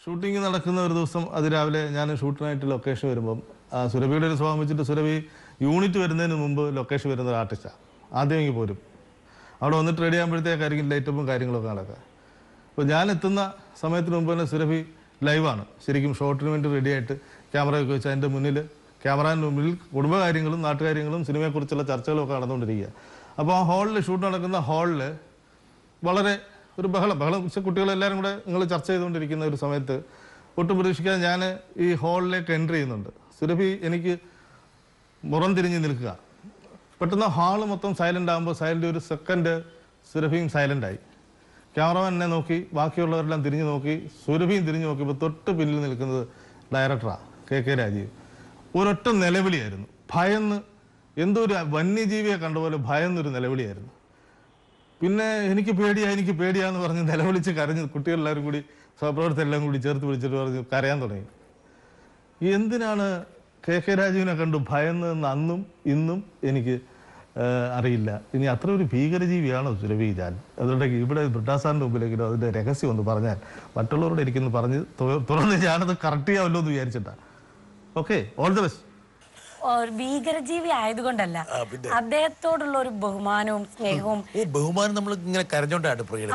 Shooting നടക്കുന്ന ഒരു ദിവസം അതിരാവിലെ ഞാൻ ഷൂട്ടിനായിട്ട് ലൊക്കേഷൻ വരുമ്പം സുരഭിയുടെ ഒരു സ്വഭാവം വെച്ചിട്ട് സുരഭി യൂണിറ്റ് വരുന്നതിന് മുമ്പ് ലൊക്കേഷൻ വരുന്ന ഒരു ആർട്ടിസ്റ്റാണ്. ആദ്യം ഇങ്ങ് പോരും. അവിടെ വന്നിട്ട് റെഡി ആകുമ്പോഴത്തേക്കായിരിക്കും ലൈറ്റപ്പും കാര്യങ്ങളൊക്കെ നടക്കുക. അപ്പോൾ ഞാൻ എത്തുന്ന സമയത്തിന് മുമ്പ് തന്നെ സുരഭി ലൈവാണ്. ശരിക്കും ഷോട്ടിന് വേണ്ടി റെഡിയായിട്ട് ക്യാമറയൊക്കെ വെച്ച് അതിൻ്റെ മുന്നിൽ ക്യാമറയുടെ മുമ്പിൽ കുടുംബകാര്യങ്ങളും നാട്ടുകാര്യങ്ങളും സിനിമയെക്കുറിച്ചുള്ള ചർച്ചകളും ഒക്കെ നടന്നുകൊണ്ടിരിക്കുക. അപ്പോൾ ആ ഹാളിൽ ഷൂട്ട് നടക്കുന്ന ഹാളിൽ വളരെ ഒരു ബഹളം കുട്ടികളെല്ലാവരും കൂടെ നിങ്ങൾ ചർച്ച ചെയ്തുകൊണ്ടിരിക്കുന്ന ഒരു സമയത്ത് ഒട്ടും പ്രതീക്ഷിക്കാതെ ഞാൻ ഈ ഹാളിലേക്ക് എൻ്റർ ചെയ്യുന്നുണ്ട്. സുരഭി എനിക്ക് മുറം തിരിഞ്ഞ് നിൽക്കുക. പെട്ടെന്ന് ഹാള് മൊത്തം സൈലൻ്റ് ആകുമ്പോൾ സൈലൻ്റ് ഒരു സെക്കൻഡ് സുരഭിയും സൈലൻ്റായി. ക്യാമറമാൻ എന്നെ നോക്കി, ബാക്കിയുള്ളവരെല്ലാം തിരിഞ്ഞു നോക്കി. സുരഭിയും തിരിഞ്ഞു നോക്കിയപ്പോൾ തൊട്ട് പിന്നിൽ നിൽക്കുന്നത് ഡയറക്ടറാണ് KK രാജീവ്. ഒരൊറ്റ നിലവിളിയായിരുന്നു. ഭയന്ന് എന്തോ ഒരു വന്യജീവിയെ കണ്ടപോലെ ഭയന്നൊരു നിലവിളിയായിരുന്നു. പിന്നെ എനിക്ക് പേടിയാന്ന് പറഞ്ഞ് നിലവിളിച്ച് കരഞ്ഞ് കുട്ടികളെല്ലാവരും കൂടി സഹപ്രവർത്തകരെല്ലാം കൂടി ചേർത്ത് പിടിച്ചിട്ട് പറഞ്ഞ് കരയാൻ തുടങ്ങി. എന്തിനാണ് KK രാജീവിനെ കണ്ടു ഭയന്നതെന്ന് അന്നും ഇന്നും എനിക്ക് അറിയില്ല. ഇനി അത്ര ഒരു ഭീകരജീവിയാണോ സുരഭി ഞാൻ? അതുകൊണ്ടെങ്കിൽ ഇവിടെ ബ്രിട്ടാസാറിൻ്റെ മുമ്പിലെങ്കിലും അതിൻ്റെ രഹസ്യം ഒന്ന് പറഞ്ഞാൽ മറ്റുള്ളവരോട് എനിക്കൊന്ന് പറഞ്ഞ് തുറന്ന് ഞാനത് കറക്റ്റ് ചെയ്യാമല്ലോ എന്ന് വിചാരിച്ചിട്ടാണ്. Okay, all the best. ഭീകരജീവി ആയതുകൊണ്ടല്ല, അദ്ദേഹത്തോടുള്ള ഒരു ബഹുമാനവും സ്നേഹവും. ബഹുമാനം നമ്മൾ ഇങ്ങനെ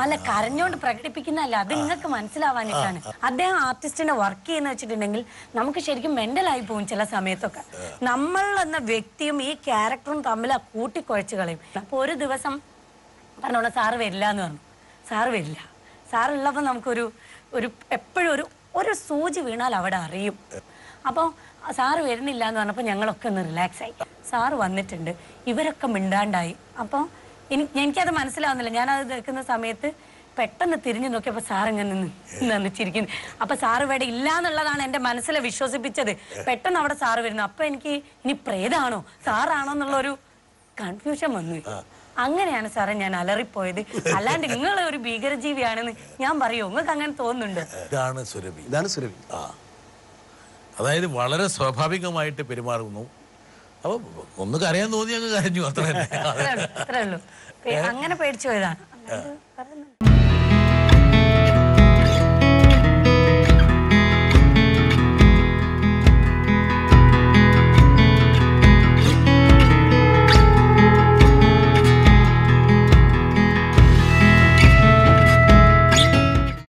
അല്ല, കരഞ്ഞോണ്ട് പ്രകടിപ്പിക്കുന്നതല്ല, അത് നിങ്ങൾക്ക് മനസ്സിലാവാനിട്ടാണ്. അദ്ദേഹം ആർട്ടിസ്റ്റിനെ വർക്ക് ചെയ്യുന്ന വെച്ചിട്ടുണ്ടെങ്കിൽ നമുക്ക് ശരിക്കും മെന്റലായി പോകും ചില സമയത്തൊക്കെ. നമ്മൾ എന്ന വ്യക്തിയും ഈ ക്യാരക്ടറും തമ്മിൽ കൂട്ടിക്കുഴച്ച് കളയും. അപ്പൊ ഒരു ദിവസം പറഞ്ഞോളെ സാറ് വരില്ല എന്ന് പറഞ്ഞു. സാറ് വരില്ല. സാറുള്ളപ്പോൾ നമുക്കൊരു എപ്പോഴും ഒരു സൂചി വീണാൽ അവിടെ അറിയും. അപ്പോൾ സാറ് വരുന്നില്ല എന്ന് പറഞ്ഞപ്പോൾ ഞങ്ങളൊക്കെ ഒന്ന് റിലാക്സ് ആയി. സാറ് വന്നിട്ടുണ്ട്, ഇവരൊക്കെ മിണ്ടാണ്ടായി. അപ്പോൾ എനിക്കത് മനസ്സിലാവുന്നില്ല. ഞാനത് നിൽക്കുന്ന സമയത്ത് പെട്ടെന്ന് തിരിഞ്ഞു നോക്കിയപ്പോൾ സാറ് ഇങ്ങനെ നിന്നിച്ചിരിക്കുന്നു. അപ്പോൾ സാറ് ഇവിടെ ഇല്ല എന്നുള്ളതാണ് എൻ്റെ മനസ്സിലെ വിശ്വസിപ്പിച്ചത്. പെട്ടെന്ന് അവിടെ സാറ് വരുന്നു. അപ്പോൾ എനിക്ക് ഇനി പ്രേതാണോ സാറാണോ എന്നുള്ളൊരു കൺഫ്യൂഷൻ വന്നു. അങ്ങനെയാണ് സാറേ ഞാൻ അലറിപ്പോയത്. അല്ലാണ്ട് നിങ്ങൾ ഒരു ഭീകരജീവിയാണെന്ന് ഞാൻ പറയുമോ? നിങ്ങൾക്ക് അങ്ങനെ തോന്നുന്നുണ്ട്? ഇതാണ് സുരഭി. അതായത് വളരെ സ്വാഭാവികമായിട്ട് പെരുമാറുന്നു. അപ്പൊ ഒന്ന് കരയാൻ തോന്നി അങ്ങ് കരഞ്ഞു, അത്ര തന്നെ. അത്രേ ഉള്ളൂ. അങ്ങനെ പേടിച്ചു പോയതാണ്.